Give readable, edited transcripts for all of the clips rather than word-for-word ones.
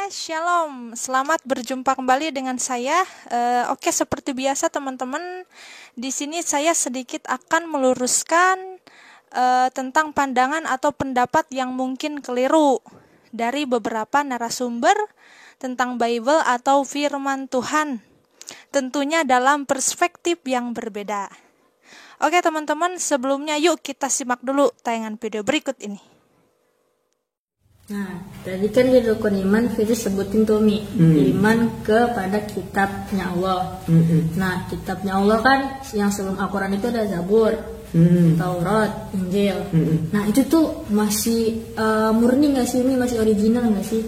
Shalom. Selamat berjumpa kembali dengan saya. Oke, seperti biasa teman-teman, di sini saya sedikit akan meluruskan tentang pandangan atau pendapat yang mungkin keliru dari beberapa narasumber tentang Bible atau firman Tuhan. Tentunya dalam perspektif yang berbeda. Oke teman-teman, sebelumnya yuk kita simak dulu tayangan video berikut ini. Nah, tadi kan di rukun iman kita sebutin tuh Mi, iman kepada kitabnya Allah. Nah, kitabnya Allah kan yang sebelum Al-Quran itu ada Zabur, Taurat, Injil. Nah, itu tuh masih murni nggak sih Mi, masih original nggak sih?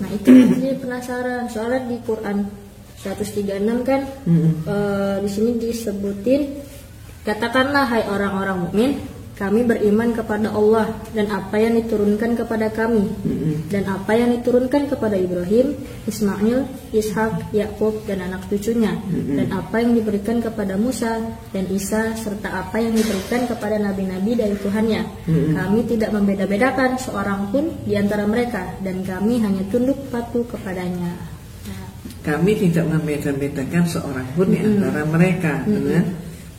Nah, itu jadi penasaran. Soalnya di Quran 136 kan di sini disebutin, katakanlah hai orang-orang mukmin, kami beriman kepada Allah dan apa yang diturunkan kepada kami dan apa yang diturunkan kepada Ibrahim, Ismail, Ishak, Yakub dan anak cucunya dan apa yang diberikan kepada Musa dan Isa serta apa yang diberikan kepada nabi-nabi dari Tuhannya. Kami tidak membeda-bedakan seorang pun di antara mereka dan kami hanya tunduk patuh kepadanya. Kami tidak membeda-bedakan seorang pun di antara mereka.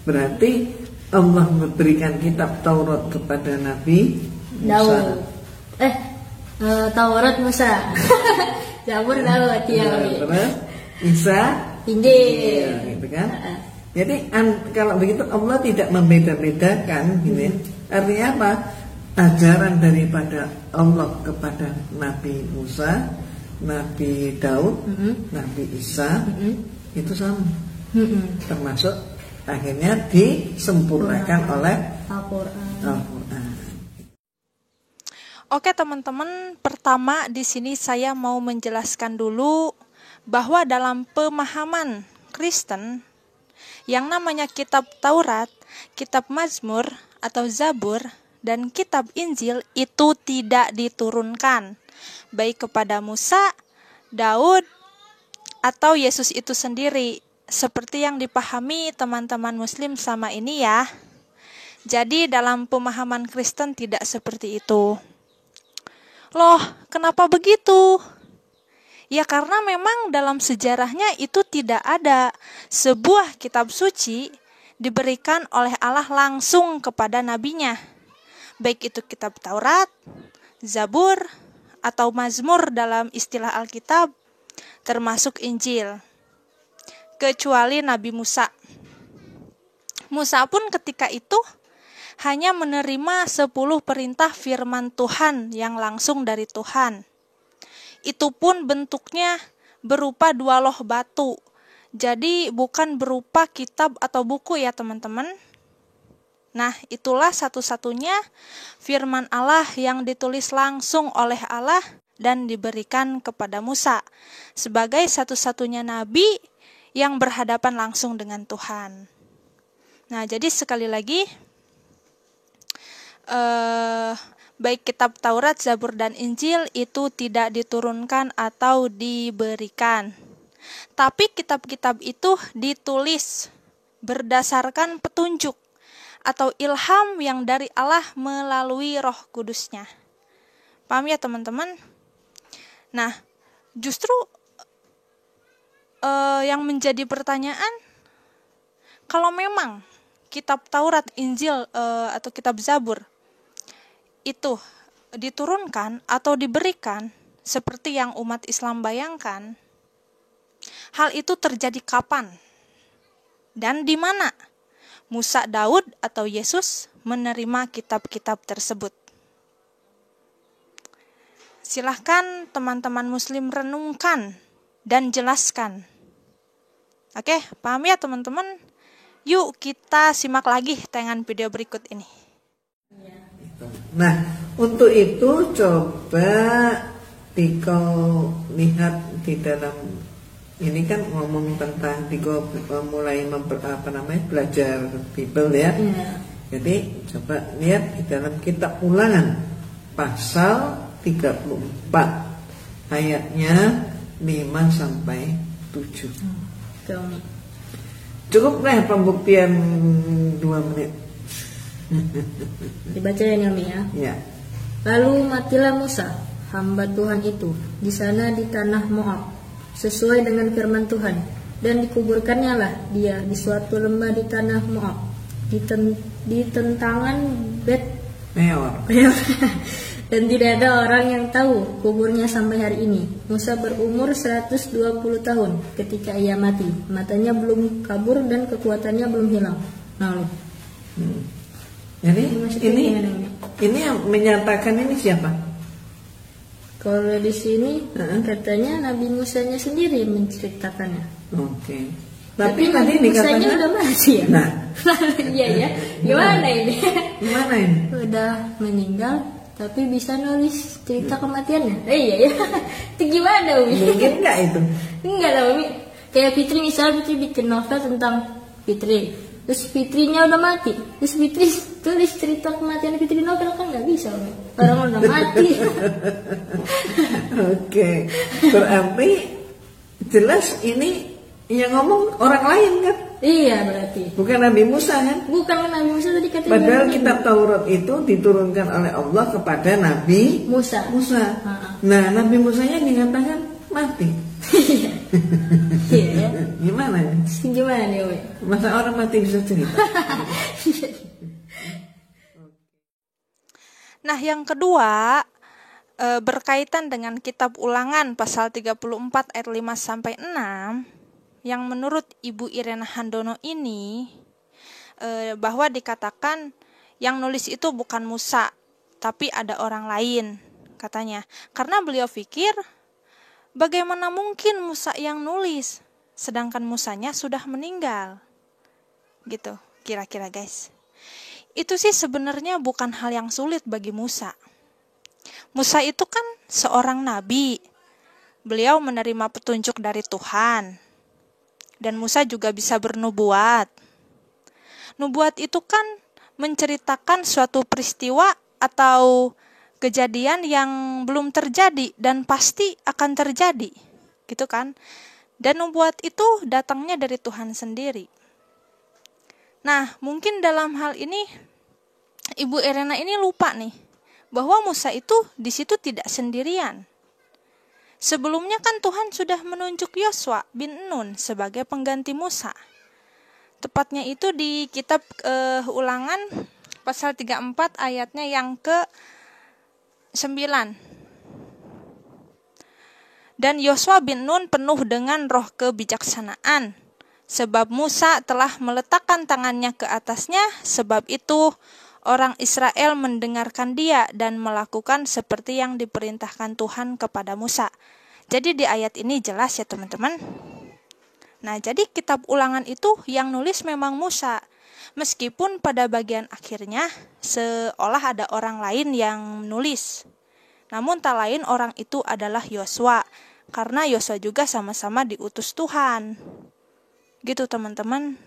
Berarti Allah memberikan kitab Taurat kepada Nabi Musa. Taurat Musa. Zabur Daud ya. Isa Injil. Gitu kan? Jadi kalau begitu Allah tidak membeda-bedakan gitu ya. Artinya apa? Ajaran daripada Allah kepada Nabi Musa, Nabi Daud, Nabi Isa itu sama. Termasuk akhirnya disempurnakan oleh Al-Quran. Oke teman-teman, pertama di sini saya mau menjelaskan dulu bahwa dalam pemahaman Kristen yang namanya kitab Taurat, kitab Mazmur atau Zabur dan kitab Injil itu tidak diturunkan baik kepada Musa, Daud atau Yesus itu sendiri. Seperti yang dipahami teman-teman muslim sama ini ya. Jadi dalam pemahaman Kristen tidak seperti itu. Loh, kenapa begitu? Ya karena memang dalam sejarahnya itu tidak ada sebuah kitab suci diberikan oleh Allah langsung kepada nabinya. Baik itu kitab Taurat, Zabur, atau Mazmur dalam istilah Alkitab, termasuk Injil. Kecuali Nabi Musa. Musa pun ketika itu hanya menerima 10 perintah firman Tuhan yang langsung dari Tuhan. Itu pun bentuknya berupa 2 loh batu. Jadi bukan berupa kitab atau buku ya teman-teman. Nah, itulah satu-satunya firman Allah yang ditulis langsung oleh Allah dan diberikan kepada Musa sebagai satu-satunya nabi yang berhadapan langsung dengan Tuhan. Nah, jadi sekali lagi, baik kitab Taurat, Zabur, dan Injil itu tidak diturunkan atau diberikan. Tapi kitab-kitab itu ditulis berdasarkan petunjuk atau ilham yang dari Allah melalui Roh Kudus-Nya. Paham ya teman-teman? Nah, justru yang menjadi pertanyaan, kalau memang kitab Taurat, Injil, atau kitab Zabur itu diturunkan atau diberikan seperti yang umat Islam bayangkan, hal itu terjadi kapan dan di mana Musa, Daud, atau Yesus menerima kitab-kitab tersebut? Silahkan teman-teman muslim renungkan dan jelaskan. Oke, paham ya teman-teman? Yuk kita simak lagi tayangan video berikut ini. Nah, untuk itu coba Diko lihat di dalam ini kan ngomong tentang Diko mulai belajar Bible ya. Jadi coba lihat di dalam kitab Ulangan pasal 34 ayatnya 5 sampai 7. Cukup lah pembuktian 2 menit. Dibaca ya Nami ya. Ya. Lalu matilah Musa, hamba Tuhan itu di sana di tanah Moab, sesuai dengan firman Tuhan. Dan dikuburkannya lah dia di suatu lembah di tanah Moab, di tentangan Bet Peor. Dan tidak ada orang yang tahu kuburnya sampai hari ini. Musa berumur 120 tahun ketika ia mati. Matanya belum kabur dan kekuatannya belum hilang. Nah, Jadi ini yang menyatakan ini siapa? kalau di sini katanya Nabi Musanya sendiri menceritakannya. Oke. Tapi Nabi tadi Musanya dikatakan udah mati ya? Nah, Iya ya. Gimana ini? gimana ini? Udah meninggal tapi bisa nulis cerita kematiannya. Iya ya. Itu gimana, Umi? Mungkin enggak itu? Enggak lah, Umi. Kayak Fitri misalnya Fitri bikin novel tentang Fitri. Terus Fitrinya udah mati. Terus Fitri tulis cerita kematian Fitri novel, kan nggak bisa, Umi. Orang udah mati. Oke. Berarti jelas ini yang ngomong orang lain kan? Iya berarti. Bukan Nabi Musa kan? Bukan Nabi Musa tadi katanya. Padahal Nabi kitab Taurat itu diturunkan oleh Allah kepada Nabi Musa. Nah, Nabi Musanya dikatakan mati. Iya ya. Gimana ya? Gimana nih, Umi? Masa orang mati bisa cerita? Nah, yang kedua berkaitan dengan kitab Ulangan pasal 34 ayat 5 sampai 6 yang menurut Ibu Irena Handono ini bahwa dikatakan yang nulis itu bukan Musa, tapi ada orang lain katanya. Karena beliau pikir bagaimana mungkin Musa yang nulis sedangkan Musanya sudah meninggal. Gitu, kira-kira guys. Itu sih sebenarnya bukan hal yang sulit bagi Musa. Musa itu kan seorang nabi. Beliau menerima petunjuk dari Tuhan. Dan Musa juga bisa bernubuat. Nubuat itu kan menceritakan suatu peristiwa atau kejadian yang belum terjadi dan pasti akan terjadi. Gitu kan? Dan nubuat itu datangnya dari Tuhan sendiri. Nah, mungkin dalam hal ini Ibu Irena ini lupa nih bahwa Musa itu di situ tidak sendirian. Sebelumnya kan Tuhan sudah menunjuk Yosua bin Nun sebagai pengganti Musa. Tepatnya itu di kitab Ulangan pasal 34 ayatnya yang ke-9. Dan Yosua bin Nun penuh dengan roh kebijaksanaan, sebab Musa telah meletakkan tangannya ke atasnya, sebab itu orang Israel mendengarkan dia dan melakukan seperti yang diperintahkan Tuhan kepada Musa. Jadi di ayat ini jelas ya teman-teman. Nah, jadi kitab Ulangan itu yang nulis memang Musa. Meskipun pada bagian akhirnya seolah ada orang lain yang nulis. Namun tak lain orang itu adalah Yosua. Karena Yosua juga sama-sama diutus Tuhan. Gitu teman-teman.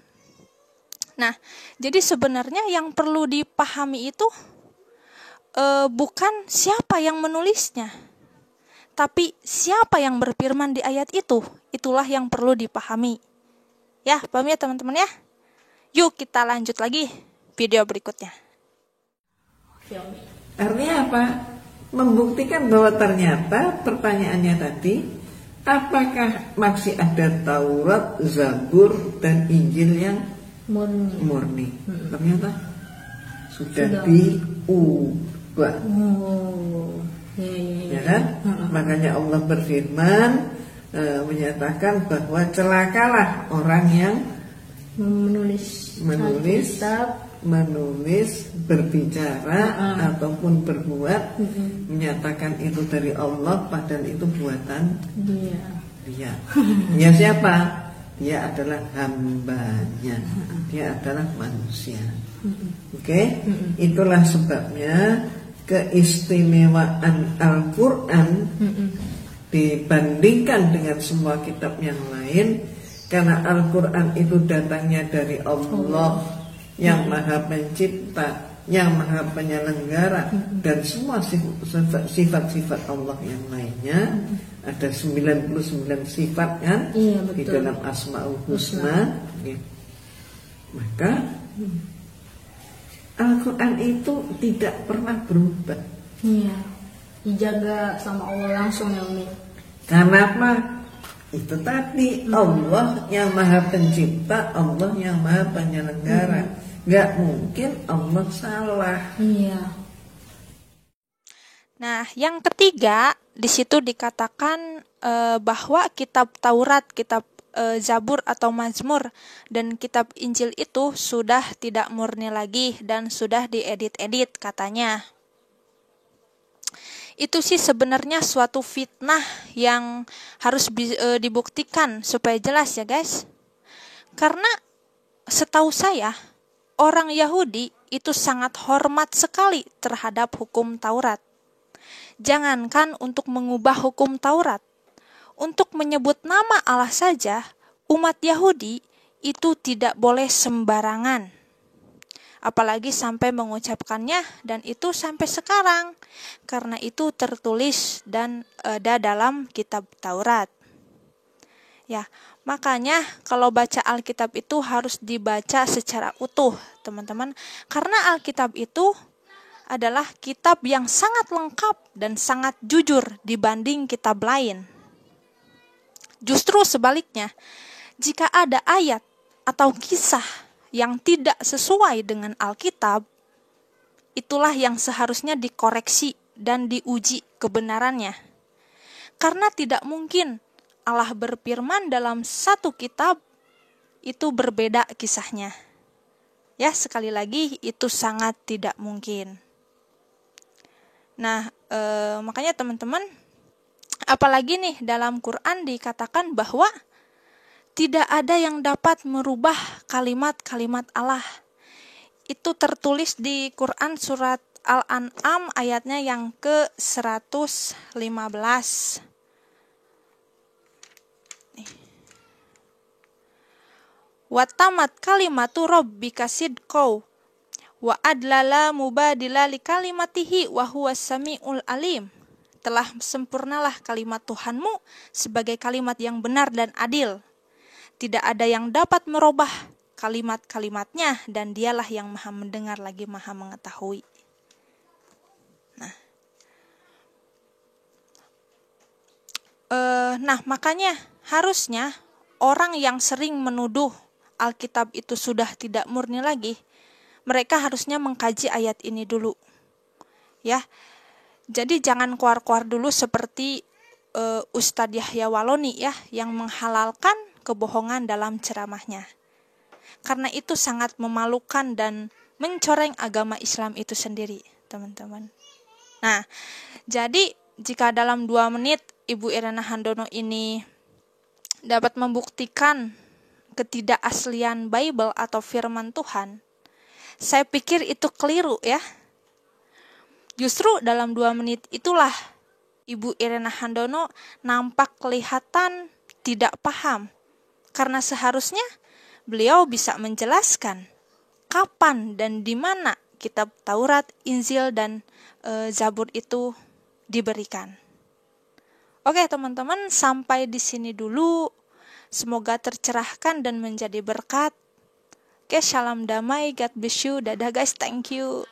Nah, jadi sebenarnya yang perlu dipahami itu bukan siapa yang menulisnya, tapi siapa yang berfirman di ayat itu. Itulah yang perlu dipahami. Ya, paham ya teman-teman ya? Yuk kita lanjut lagi video berikutnya. Artinya apa? Membuktikan bahwa ternyata pertanyaannya tadi, apakah masih ada Taurat, Zabur, dan Injil yang murni? Ternyata sudah diubah. Ya kan? Makanya Allah berfirman menyatakan bahwa celakalah orang yang menulis, berbicara ataupun berbuat, menyatakan itu dari Allah padahal itu buatan dia. Dia siapa? Dia adalah hambanya. Dia adalah manusia. Oke? Itulah sebabnya keistimewaan Al-Quran dibandingkan dengan semua kitab yang lain, karena Al-Quran itu datangnya dari Allah yang Maha Pencipta, yang Maha Penyelenggara, dan semua sifat-sifat Allah yang lainnya. Ada 99 sifat kan di dalam Asmaul Husna. Maka Al-Quran itu tidak pernah berubah. dijaga sama Allah langsung ya Umi. Karena apa? Itu tadi Allah yang maha pencipta, Allah yang maha penyelenggara. Gak mungkin Allah salah. Iya. Nah, yang ketiga di situ dikatakan bahwa kitab Taurat, kitab Zabur atau Mazmur dan kitab Injil itu sudah tidak murni lagi dan sudah diedit-edit katanya. Itu sih sebenarnya suatu fitnah yang harus dibuktikan supaya jelas ya guys. Karena setahu saya orang Yahudi itu sangat hormat sekali terhadap hukum Taurat. Jangankan untuk mengubah hukum Taurat, untuk menyebut nama Allah saja, umat Yahudi itu tidak boleh sembarangan. Apalagi sampai mengucapkannya, dan itu sampai sekarang. Karena itu tertulis dan ada dalam kitab Taurat. Ya, makanya kalau baca Alkitab itu harus dibaca secara utuh, teman-teman. Karena Alkitab itu adalah kitab yang sangat lengkap dan sangat jujur dibanding kitab lain. Justru sebaliknya, jika ada ayat atau kisah yang tidak sesuai dengan Alkitab, itulah yang seharusnya dikoreksi dan diuji kebenarannya. Karena tidak mungkin Allah berfirman dalam satu kitab itu berbeda kisahnya. Ya, sekali lagi itu sangat tidak mungkin. Nah, makanya teman-teman, apalagi nih dalam Quran dikatakan bahwa tidak ada yang dapat merubah kalimat-kalimat Allah. Itu tertulis di Quran surat Al-An'am ayatnya yang ke-115. Wa tamat kalimatu rabbika sidqau wa adlala mubadila li kalimatihi wa huwas samiul alim. Telah sempurnalah kalimat Tuhanmu sebagai kalimat yang benar dan adil. Tidak ada yang dapat merubah kalimat-kalimatnya, dan dialah yang maha mendengar lagi maha mengetahui. Nah, makanya harusnya orang yang sering menuduh Alkitab itu sudah tidak murni lagi, mereka harusnya mengkaji ayat ini dulu. Ya. Jadi jangan keluar-keluar dulu seperti Ustadz Yahya Waloni ya, yang menghalalkan kebohongan dalam ceramahnya. Karena itu sangat memalukan dan mencoreng agama Islam itu sendiri, teman-teman. Nah, jadi jika dalam 2 menit Ibu Irena Handono ini dapat membuktikan ketidakaslian Bible atau firman Tuhan, saya pikir itu keliru ya. Justru dalam 2 menit itulah Ibu Irena Handono nampak kelihatan tidak paham. Karena seharusnya beliau bisa menjelaskan kapan dan di mana kitab Taurat, Injil, dan Zabur itu diberikan. Oke teman-teman, sampai di sini dulu. Semoga tercerahkan dan menjadi berkat. Oke, salam damai, God bless you. Dadah guys, thank you.